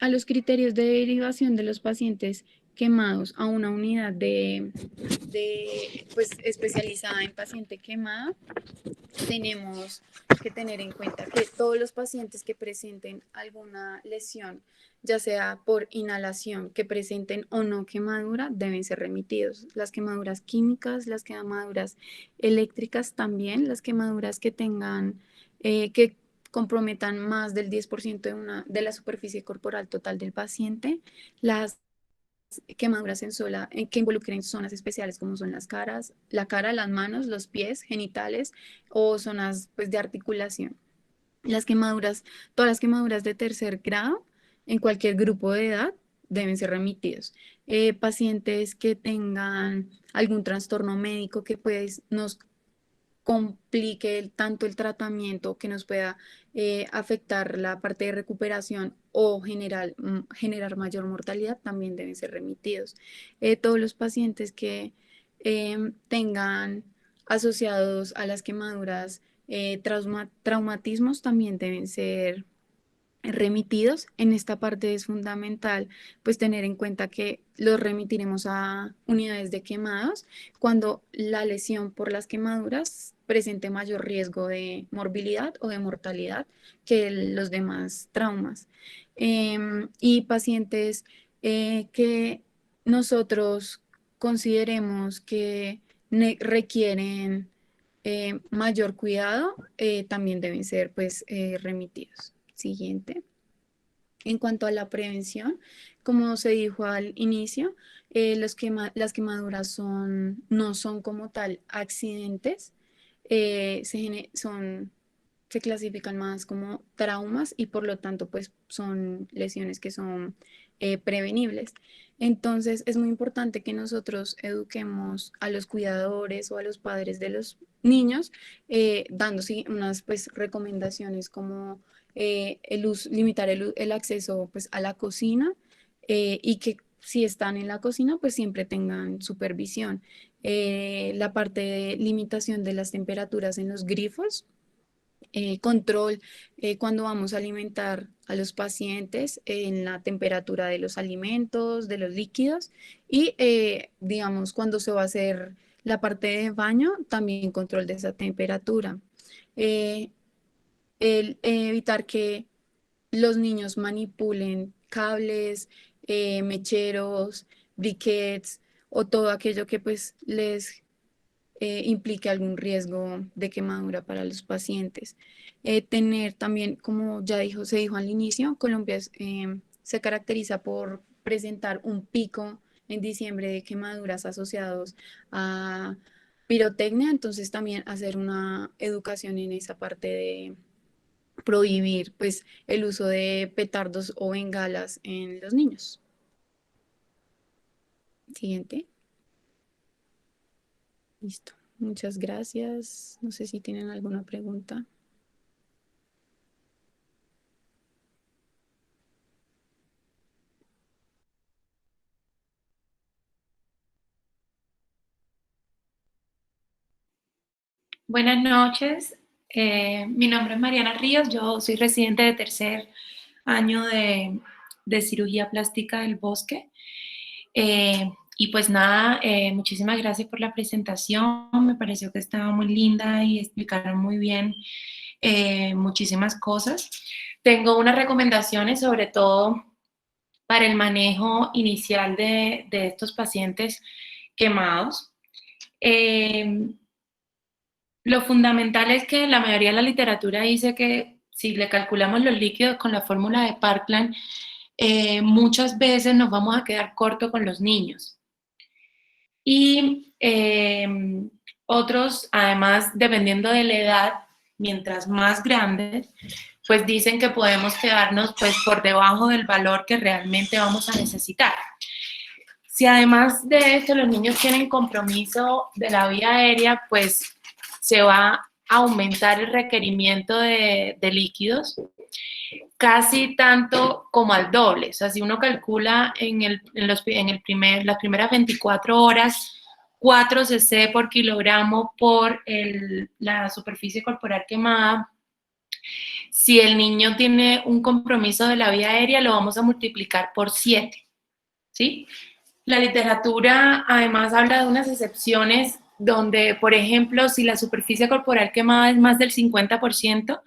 a los criterios de derivación de los pacientes quemados a una unidad pues, especializada en paciente quemado, tenemos que tener en cuenta que todos los pacientes que presenten alguna lesión, ya sea por inhalación, que presenten o no quemadura, deben ser remitidos. Las quemaduras químicas, las quemaduras eléctricas también, las quemaduras que tengan, que comprometan más del 10% de la superficie corporal total del paciente, las quemaduras que involucren zonas especiales como son la cara, las manos, los pies, genitales o zonas pues, de articulación. Las quemaduras, todas las quemaduras de tercer grado en cualquier grupo de edad deben ser remitidos. Pacientes que tengan algún trastorno médico que pues nos complique tanto el tratamiento que nos pueda afectar la parte de recuperación o generar mayor mortalidad, también deben ser remitidos. Todos los pacientes que tengan asociados a las quemaduras traumatismos también deben ser remitidos. En esta parte es fundamental pues tener en cuenta que los remitiremos a unidades de quemados cuando la lesión por las quemaduras presente mayor riesgo de morbilidad o de mortalidad que los demás traumas. Y pacientes que nosotros consideremos que requieren mayor cuidado, también deben ser pues remitidos. Siguiente. En cuanto a la prevención, como se dijo al inicio, las quemaduras no son como tal accidentes, se clasifican más como traumas y por lo tanto pues son lesiones que son prevenibles. Entonces es muy importante que nosotros eduquemos a los cuidadores o a los padres de los niños, dando sí, unas pues recomendaciones como limitar el acceso pues a la cocina y que si están en la cocina pues siempre tengan supervisión. La parte de limitación de las temperaturas en los grifos, control cuando vamos a alimentar a los pacientes en la temperatura de los alimentos, de los líquidos y digamos cuando se va a hacer la parte de baño, también control de esa temperatura. Eh, evitar que los niños manipulen cables, mecheros, briquettes o todo aquello que pues les implique algún riesgo de quemadura para los pacientes. Tener también, como ya se dijo al inicio, Colombia se caracteriza por presentar un pico en diciembre de quemaduras asociados a pirotecnia, entonces también hacer una educación en esa parte de prohibir pues el uso de petardos o bengalas en los niños. Siguiente. Listo. Muchas gracias. No sé si tienen alguna pregunta. Buenas noches, mi nombre es Mariana Ríos, yo soy residente de tercer año de cirugía plástica del Bosque. Y pues nada, muchísimas gracias por la presentación, me pareció que estaba muy linda y explicaron muy bien muchísimas cosas. Tengo unas recomendaciones sobre todo para el manejo inicial de estos pacientes quemados. Lo fundamental es que la mayoría de la literatura dice que si le calculamos los líquidos con la fórmula de Parkland, muchas veces nos vamos a quedar corto con los niños. Y otros, además, dependiendo de la edad, mientras más grandes, pues dicen que podemos quedarnos pues por debajo del valor que realmente vamos a necesitar. Si además de esto los niños tienen compromiso de la vía aérea, pues se va a aumentar el requerimiento de líquidos casi tanto como al doble. O sea, si uno calcula las primeras 24 horas, 4 cc por kilogramo por la superficie corporal quemada, si el niño tiene un compromiso de la vía aérea, lo vamos a multiplicar por 7, ¿sí? La literatura además habla de unas excepciones donde, por ejemplo, si la superficie corporal quemada es más del 50%,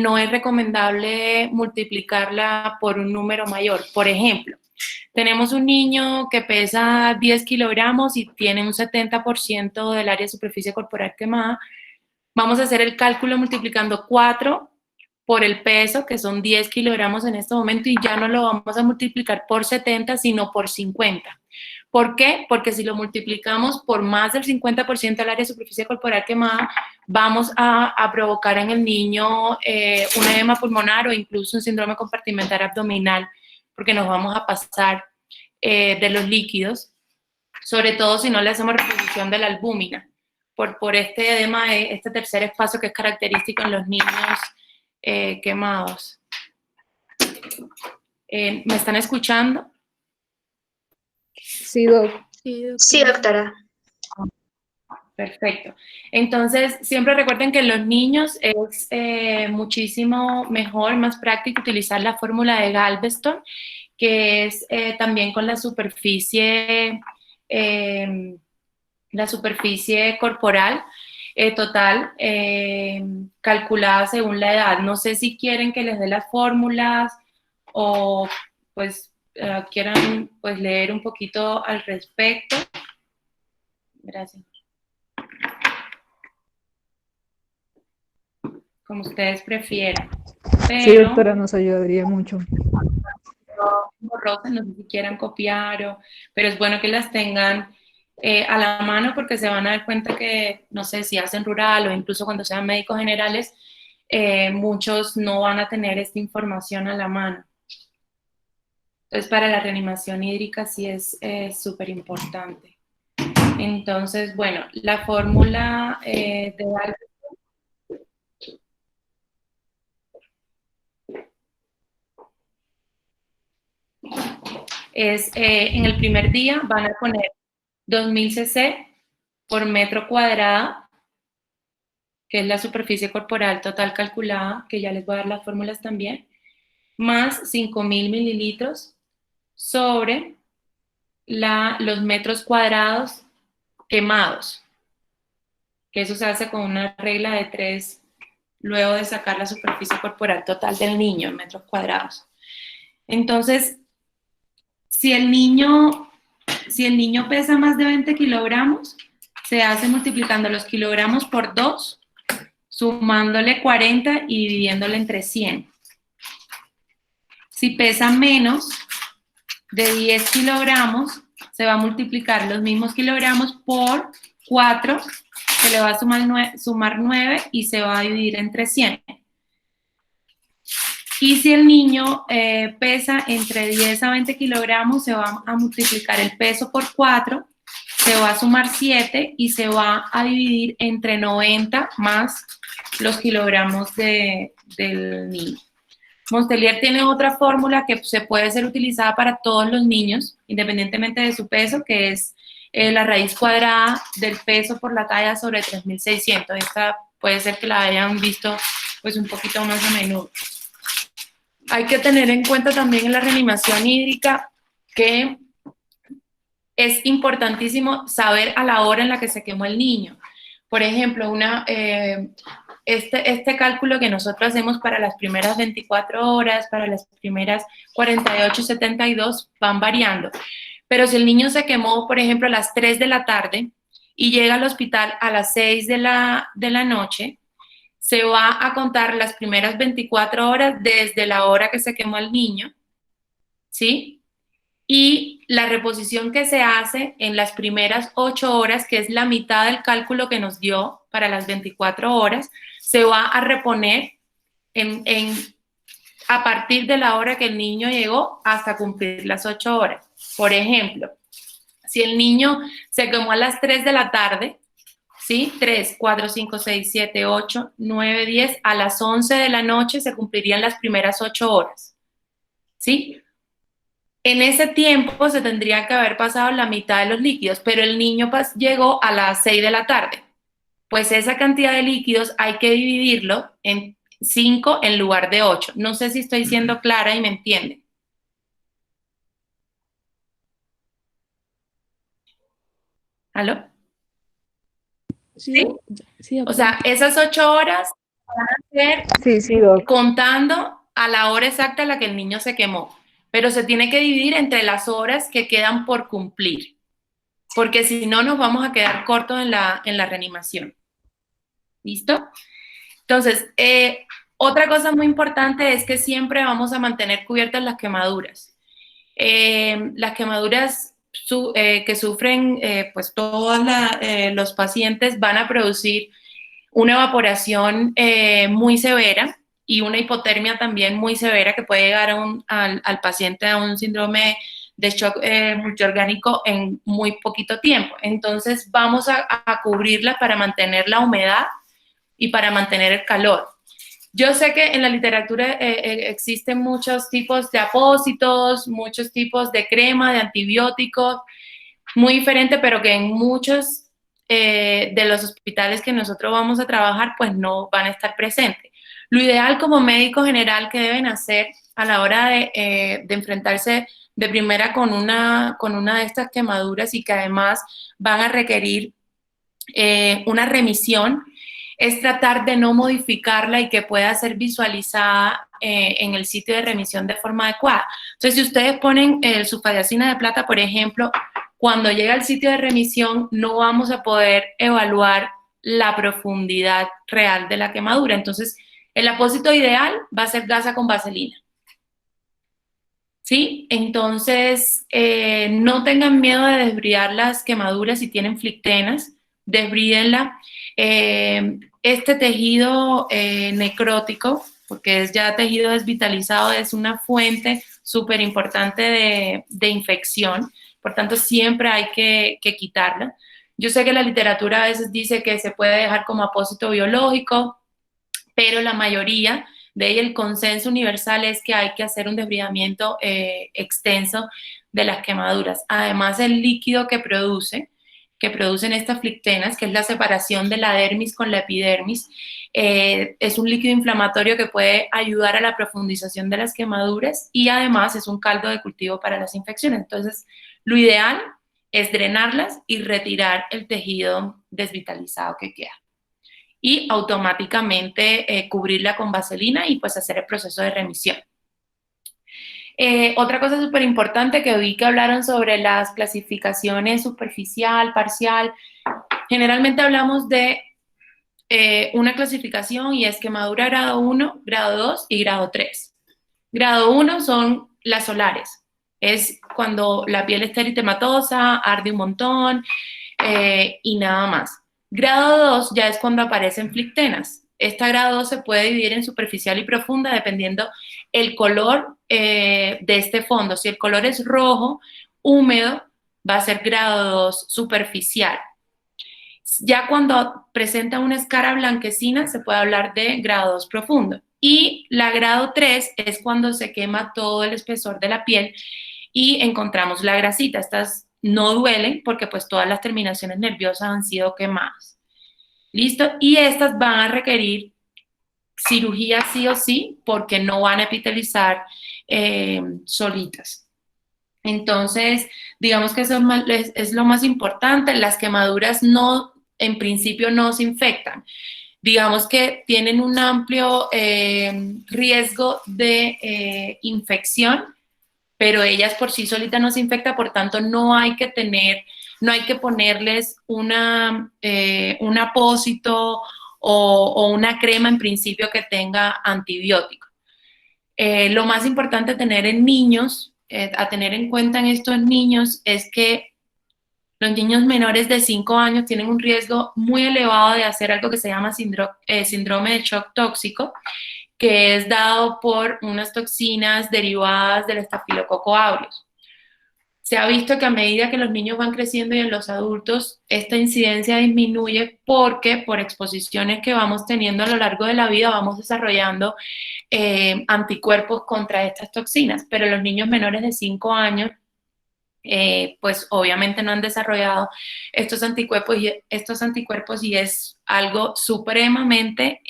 no es recomendable multiplicarla por un número mayor. Por ejemplo, tenemos un niño que pesa 10 kilogramos y tiene un 70% del área de superficie corporal quemada. Vamos a hacer el cálculo multiplicando 4 por el peso, que son 10 kilogramos en este momento, y ya no lo vamos a multiplicar por 70, sino por 50. ¿Por qué? Porque si lo multiplicamos por más del 50% del área de superficie corporal quemada, vamos a provocar en el niño un edema pulmonar o incluso un síndrome compartimental abdominal, porque nos vamos a pasar de los líquidos, sobre todo si no le hacemos reposición de la albúmina, por este edema, este tercer espacio que es característico en los niños quemados. ¿Me están escuchando? Sí, doc. Sí, doctora. Perfecto. Entonces, siempre recuerden que en los niños es muchísimo mejor, más práctico utilizar la fórmula de Galveston, que es también con la superficie corporal total, calculada según la edad. No sé si quieren que les dé las fórmulas o pues quieran pues leer un poquito al respecto. Gracias. Como ustedes prefieran. Pero, Sí, doctora, nos ayudaría mucho. Borrosas, no sé si quieran copiar, pero es bueno que las tengan a la mano porque se van a dar cuenta que, no sé, si hacen rural o incluso cuando sean médicos generales, muchos no van a tener esta información a la mano. Entonces, para la reanimación hídrica sí es súper importante. Entonces, bueno, la fórmula de es, en el primer día van a poner 2000 cc por metro cuadrado, que es la superficie corporal total calculada, que ya les voy a dar las fórmulas también, más 5000 mililitros sobre los metros cuadrados quemados, que eso se hace con una regla de 3, luego de sacar la superficie corporal total del niño en metros cuadrados. Entonces, si el niño pesa más de 20 kilogramos, se hace multiplicando los kilogramos por 2, sumándole 40 y dividiéndole entre 100. Si pesa menos de 10 kilogramos, se va a multiplicar los mismos kilogramos por 4, se le va a sumar 9 y se va a dividir entre 100. Y si el niño pesa entre 10 a 20 kilogramos, se va a multiplicar el peso por 4, se va a sumar 7 y se va a dividir entre 90 más los kilogramos del niño. Montelier tiene otra fórmula que se puede ser utilizada para todos los niños, independientemente de su peso, que es la raíz cuadrada del peso por la talla sobre 3.600. Esta puede ser que la hayan visto pues un poquito más a menudo. Hay que tener en cuenta también en la reanimación hídrica que es importantísimo saber a la hora en la que se quemó el niño. Por ejemplo, este cálculo que nosotros hacemos para las primeras 24 horas, para las primeras 48, 72, van variando. Pero si el niño se quemó, por ejemplo, a las 3 de la tarde y llega al hospital a las 6 de la noche, se va a contar las primeras 24 horas desde la hora que se quemó el niño, ¿sí? Y la reposición que se hace en las primeras 8 horas, que es la mitad del cálculo que nos dio para las 24 horas, se va a reponer a partir de la hora que el niño llegó hasta cumplir las 8 horas. Por ejemplo, si el niño se quemó a las 3 de la tarde, ¿sí? 3, 4, 5, 6, 7, 8, 9, 10, a las 11 de la noche se cumplirían las primeras 8 horas, ¿sí? En ese tiempo se tendría que haber pasado la mitad de los líquidos, pero el niño llegó a las 6 de la tarde. Pues esa cantidad de líquidos hay que dividirlo en 5 en lugar de 8. No sé si estoy siendo clara y me entienden. ¿Aló? Sí, sí, O sea, esas 8 horas van a ser Sí, Doc. contando a la hora exacta a la que el niño se quemó, pero se tiene que dividir entre las horas que quedan por cumplir, porque si no nos vamos a quedar cortos en la reanimación. ¿Listo? Entonces, otra cosa muy importante es que siempre vamos a mantener cubiertas las quemaduras. Las quemaduras que sufren pues todos los pacientes van a producir una evaporación muy severa y una hipotermia también muy severa que puede llegar al paciente a un síndrome de shock multiorgánico en muy poquito tiempo. Entonces vamos a cubrirla para mantener la humedad y para mantener el calor. Yo sé que en la literatura existen muchos tipos de apósitos, muchos tipos de crema, de antibióticos, muy diferente, pero que en muchos de los hospitales que nosotros vamos a trabajar, pues no van a estar presentes. Lo ideal como médico general que deben hacer a la hora de enfrentarse de primera con una de estas quemaduras y que además van a requerir una remisión, es tratar de no modificarla y que pueda ser visualizada en el sitio de remisión de forma adecuada. Entonces, si ustedes ponen el sulfadiazina de plata, por ejemplo, cuando llega al sitio de remisión no vamos a poder evaluar la profundidad real de la quemadura. Entonces, el apósito ideal va a ser gasa con vaselina. ¿Sí? Entonces, no tengan miedo de desbridar las quemaduras si tienen flictenas, desbrídenla. Este tejido necrótico, porque es ya tejido desvitalizado, es una fuente súper importante de infección, por tanto siempre hay que quitarla. Yo sé que la literatura a veces dice que se puede dejar como apósito biológico, pero la mayoría de ahí el consenso universal es que hay que hacer un desbridamiento extenso de las quemaduras. Además, el líquido que producen estas flictenas, que es la separación de la dermis con la epidermis, es un líquido inflamatorio que puede ayudar a la profundización de las quemaduras y además es un caldo de cultivo para las infecciones. Entonces, lo ideal es drenarlas y retirar el tejido desvitalizado que queda. Y automáticamente cubrirla con vaselina y pues hacer el proceso de remisión. Otra cosa súper importante que vi que hablaron sobre las clasificaciones superficial, parcial. Generalmente hablamos de una clasificación y es quemadura grado 1, grado 2 y grado 3. Grado 1 son las solares. Es cuando la piel está eritematosa, arde un montón y nada más. Grado 2 ya es cuando aparecen flictenas. Esta grado 2 se puede dividir en superficial y profunda dependiendo el color de este fondo. Si el color es rojo, húmedo, va a ser grado 2 superficial. Ya cuando presenta una escara blanquecina, se puede hablar de grado 2 profundo. Y la grado 3 es cuando se quema todo el espesor de la piel y encontramos la grasita. Estas no duelen porque pues todas las terminaciones nerviosas han sido quemadas. ¿Listo? Y estas van a requerir cirugía sí o sí porque no van a epitelizar solitas. Entonces, digamos que eso es lo más importante. Las quemaduras no, en principio no se infectan. Digamos que tienen un amplio riesgo de infección, pero ellas por sí solitas no se infectan, por tanto no hay que ponerles un apósito o una crema en principio que tenga antibiótico. Lo más importante tener en niños, a tener en cuenta en estos niños, es que los niños menores de 5 años tienen un riesgo muy elevado de hacer algo que se llama síndrome de shock tóxico, que es dado por unas toxinas derivadas del Staphylococcus aureus. Se ha visto que a medida que los niños van creciendo y en los adultos, esta incidencia disminuye porque por exposiciones que vamos teniendo a lo largo de la vida vamos desarrollando anticuerpos contra estas toxinas, pero los niños menores de 5 años pues obviamente no han desarrollado estos anticuerpos y es algo supremamente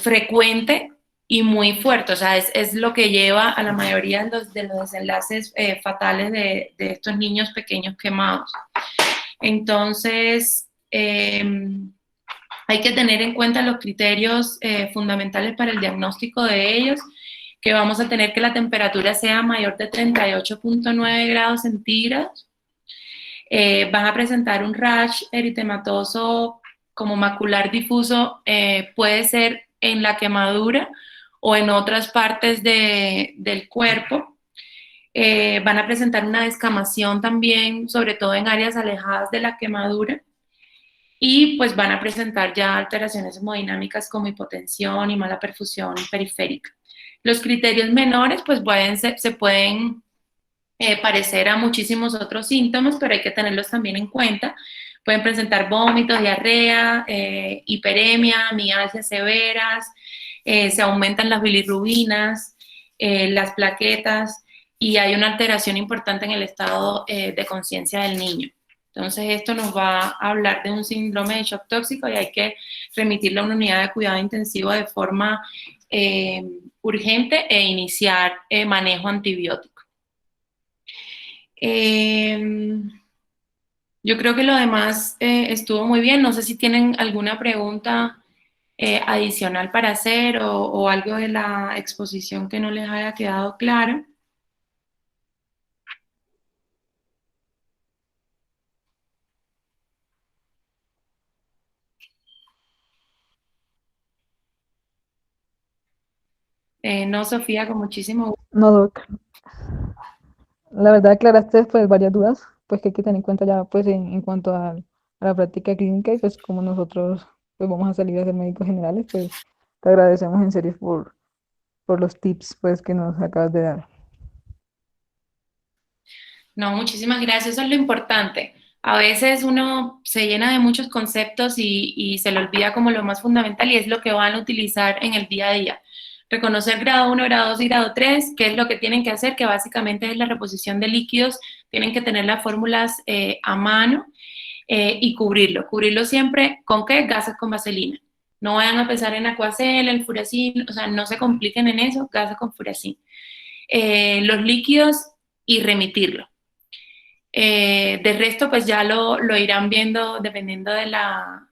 frecuente y muy fuerte, o sea, es lo que lleva a la mayoría de los desenlaces fatales de estos niños pequeños quemados. Entonces, hay que tener en cuenta los criterios fundamentales para el diagnóstico de ellos, que vamos a tener que la temperatura sea mayor de 38.9 grados centígrados. Van a presentar un rash eritematoso como macular difuso, puede ser en la quemadura o en otras partes del cuerpo. Van a presentar una descamación también, sobre todo en áreas alejadas de la quemadura. Y pues van a presentar ya alteraciones hemodinámicas como hipotensión y mala perfusión periférica. Los criterios menores pues se pueden parecer a muchísimos otros síntomas, pero hay que tenerlos también en cuenta. Pueden presentar vómitos, diarrea, hiperemia, mialgias severas, se aumentan las bilirrubinas, las plaquetas y hay una alteración importante en el estado de conciencia del niño. Entonces esto nos va a hablar de un síndrome de shock tóxico y hay que remitirlo a una unidad de cuidado intensivo de forma urgente e iniciar manejo antibiótico. Yo creo que lo demás estuvo muy bien. No sé si tienen alguna pregunta adicional para hacer o algo de la exposición que no les haya quedado claro. No, Sofía, con muchísimo gusto. No, Doc. La verdad aclaraste pues varias dudas, pues que hay que tener en cuenta ya pues en cuanto a la práctica clínica y pues como nosotros pues vamos a salir a ser médicos generales, pues te agradecemos en serio por los tips pues que nos acabas de dar. No, muchísimas gracias, eso es lo importante. A veces uno se llena de muchos conceptos y se le olvida como lo más fundamental y es lo que van a utilizar en el día a día. Reconocer grado 1, grado 2 y grado 3, qué es lo que tienen que hacer, que básicamente es la reposición de líquidos, tienen que tener las fórmulas a mano y cubrirlo. Cubrirlo siempre, ¿con qué? Gasas con vaselina. No vayan a pensar en Aquacel, el Furacin, o sea, no se compliquen en eso, gasas con Furacin. Los líquidos y remitirlo. De resto, pues ya lo irán viendo dependiendo de la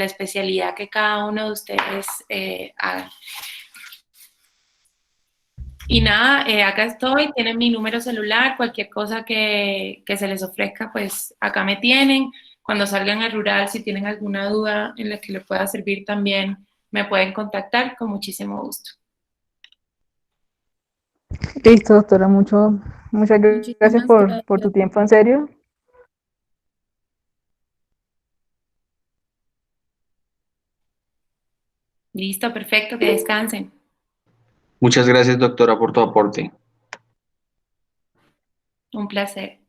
especialidad que cada uno de ustedes haga. Y nada, acá estoy, tienen mi número celular, cualquier cosa que se les ofrezca, pues acá me tienen. Cuando salgan al rural, si tienen alguna duda en la que les pueda servir también, me pueden contactar con muchísimo gusto. Listo, doctora, muchas gracias Muchísimas por tu gracias. tiempo, en serio. Listo, perfecto, que descansen. Muchas gracias, doctora, por tu aporte. Un placer.